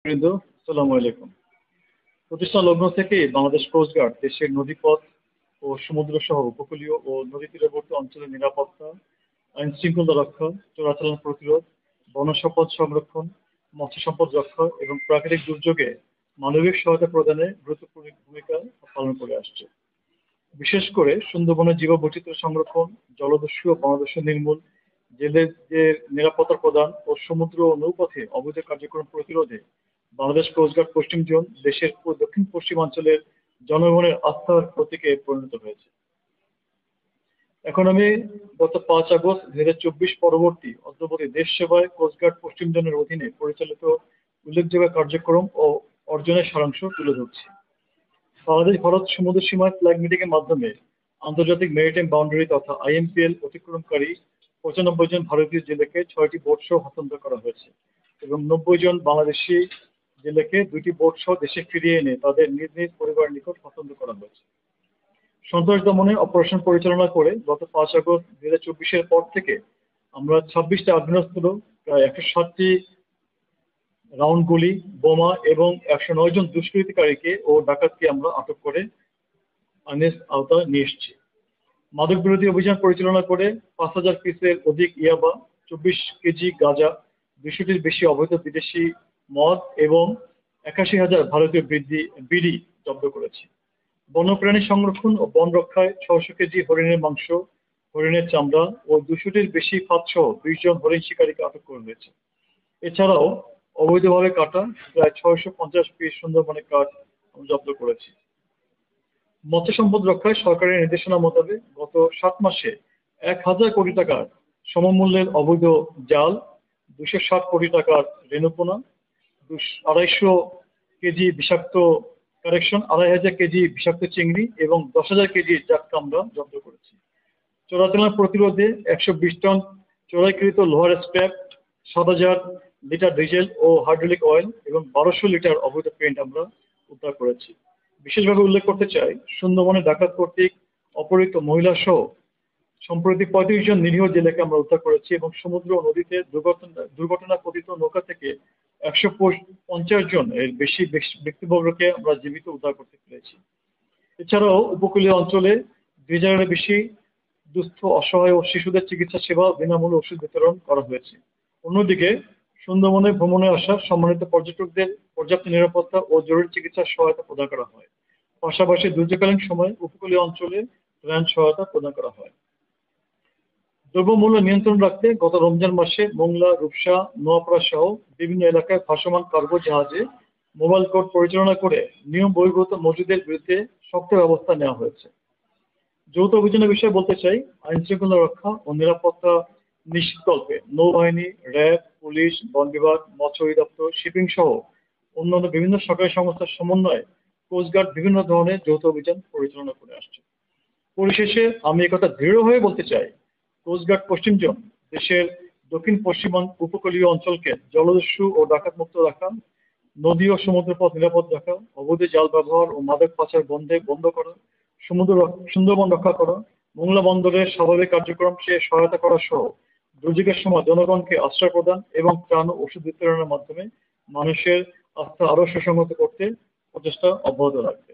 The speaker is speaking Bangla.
বৃন্দ, আসসালামু আলাইকুম। প্রতিষ্ঠা লগ্ন থেকে বাংলাদেশ কোস্ট গার্ড দেশের নদীপথ ও সমুদ্র সহ উপকূলীয় ও নদী তীরবর্তী অঞ্চলের নিরাপত্তা, আইন শৃঙ্খলা রক্ষা, চোরাচালান প্রতিরোধ, বন সম্পদ সংরক্ষণ, মৎস্য সম্পদ রক্ষা এবং প্রাকৃতিক দুর্যোগে মানবিক সহায়তা প্রদানে গুরুত্বপূর্ণ ভূমিকা পালন করে আসছে। বিশেষ করে সুন্দরবনের জীববৈচিত্র্য সংরক্ষণ, জলদস্যু ও বনদস্যু নির্মূল, জেলেদের নিরাপত্তা প্রদান ও সমুদ্র ও নৌপথে অবৈধ কার্যক্রম প্রতিরোধে বাংলাদেশ কোস্ট গার্ড পশ্চিম জোন দেশের দক্ষিণ পশ্চিমাঞ্চলের জনগণের আস্থার প্রতীকে পরিণত হয়েছে। এখন আমি গত 5 আগস্ট 2024 পরবর্তী অদ্যাবধি দেশ সেবায় কোস্ট গার্ড পশ্চিম জোনের অধীনে পরিচালিত উল্লেখযোগ্য কার্যক্রম ও অর্জনের সারাংশ তুলে ধরছি। বাংলাদেশ ভারত সমুদ্র সীমায় ফ্ল্যাগ মিটিং এর মাধ্যমে আন্তর্জাতিক মেরিটাইম বাউন্ডারি তথা আইএমপিএল অতিক্রমকারী 95 জন ভারতীয় জেলেকে 6টি বোট সহ হস্তান্তর করা হয়েছে এবং 90 জন বাংলাদেশি জেলেকে 2টি বোট সহ দেশে ফিরিয়ে এনে তাদের নিজ নিজ পরিবারের নিকট হস্তান্তর করা হয়েছে। সন্ত্রাস দমনে অপারেশন পরিচালনা করে গত 5 আগস্ট 2024 পর থেকে আমরা 26টা আগ্নেয়াস্ত্র, প্রায় 160টি রাউন্ড গুলি, বোমা এবং 109 জন দুষ্কৃতিকারীকে ও ডাকাতকে আমরা আটক করে আইনের আওতায় নিয়ে এসেছি। মাদক বিরোধী অভিযান পরিচালনা করে 5,000 পিসের অধিক ইয়াবা, 24 কেজি গাঁজা, 200টির বেশি অবৈধ বিদেশি মদ এবং 81,000 ভারতীয় বিড়ি জব্দ করেছি। বন্যপ্রাণী সংরক্ষণ ও বন রক্ষায় 600 কেজি হরিণের মাংস, হরিণের চামড়া ও 200টির বেশি ফাঁদ সহ 20 জন হরিণ শিকারীকে আটক করে হয়েছে। এছাড়াও অবৈধভাবে কাটা প্রায় 650 পিস সুন্দরবনের কাঠ জব্দ করেছি। মৎস্য সম্পদ রক্ষায় সরকারের নির্দেশনা মোতাবেক গত 7 মাসে 1,000 কোটি টাকার সমমূল্যের অবৈধ জাল, 260 কোটি টাকার রেণুপোনা, 250 কেজি বিষাক্ত 2,500 কেজি বিষাক্ত চিংড়ি এবং 10,000 কেজি জাটকা আমরা জব্দ করেছি। চোরাচালান প্রতিরোধে 120 টন চোরাইকৃত লোহার স্ক্র্যাপ, 7,000 লিটার ডিজেল ও হাইড্রোলিক অয়েল এবং 1200 লিটার অবৈধ পেইন্ট আমরা উদ্ধার করেছি। বিশেষভাবে উল্লেখ করতে চাই, সুন্দরবনে ডাকাত কর্তৃক অপহৃত মহিলা সহ সম্প্রতি 35 জন নিরীহ জেলেকে আমরা উদ্ধার করেছি এবং সমুদ্র ও নদীতে দুর্ঘটনা পতিত নৌকা থেকে 150 জন এর বেশি ব্যক্তিবর্গকে আমরা জীবিত উদ্ধার করতে পেরেছি। এছাড়াও উপকূলীয় অঞ্চলে 2,000-এর বেশি দুস্থ, অসহায় ও শিশুদের চিকিৎসা সেবা বিনামূল্যে ওষুধ বিতরণ করা হয়েছে। অন্যদিকে সুন্দরবনে ভ্রমণে আসা সম্মানিত পর্যটকদের পর্যাপ্ত নিরাপত্তা ও জরুরি চিকিৎসার সহায়তা প্রদান করা হয়। পাশাপাশি দুর্যোগকালীন সময়ে উপকূলীয় অঞ্চলে ত্রাণ সহায়তা প্রদান করা হয়। দ্রব্যমূল্য নিয়ন্ত্রণ রাখতে গত রমজান মাসে মোংলা, রূপসা, নোয়াপাড়া সহ বিভিন্ন এলাকায় ভাসমান কার্গো জাহাজে মোবাইল কোর্ট পরিচালনা করে নিয়ম বহির্ভূত মজুদের বিরুদ্ধে শক্ত ব্যবস্থা নেওয়া হয়েছে। যৌথ অভিযানের বিষয়ে বলতে চাই, আইন শৃঙ্খলা রক্ষা ও নিরাপত্তা নিশ্চিতকল্পে নৌবাহিনী, র্যাব, পুলিশ, বন বিভাগ, মৎস্য অধিদপ্তর, শিপিং সহ অন্যান্য বিভিন্ন সরকারি সংস্থার সমন্বয়ে কোস্ট গার্ড বিভিন্ন ধরনের যৌথ অভিযান পরিচালনা করে আসছে। পরিশেষে আমি একথা দৃঢ় হয়ে বলতে চাই, কোস্ট গার্ড পশ্চিম জোন দেশের দক্ষিণ পশ্চিম উপকূলীয় অঞ্চলকে জলদস্যু ও ডাকাত মুক্ত রাখা, নদী ও সমুদ্রপথ নিরাপদ রাখা, অবৈধ জাল ব্যবহার ও মাদক পাচার বন্ধ করা, সুন্দরবন রক্ষা করা, মোংলা বন্দরের স্বাভাবিক কার্যক্রম সহায়তা করা সহ দুর্যোগের সময় জনগণকে আশ্রয় প্রদান এবং ত্রাণ ও ওষুধ বিতরণের মাধ্যমে মানুষের আস্থা আরো সুসংহত করতে প্রচেষ্টা অব্যাহত রাখবে।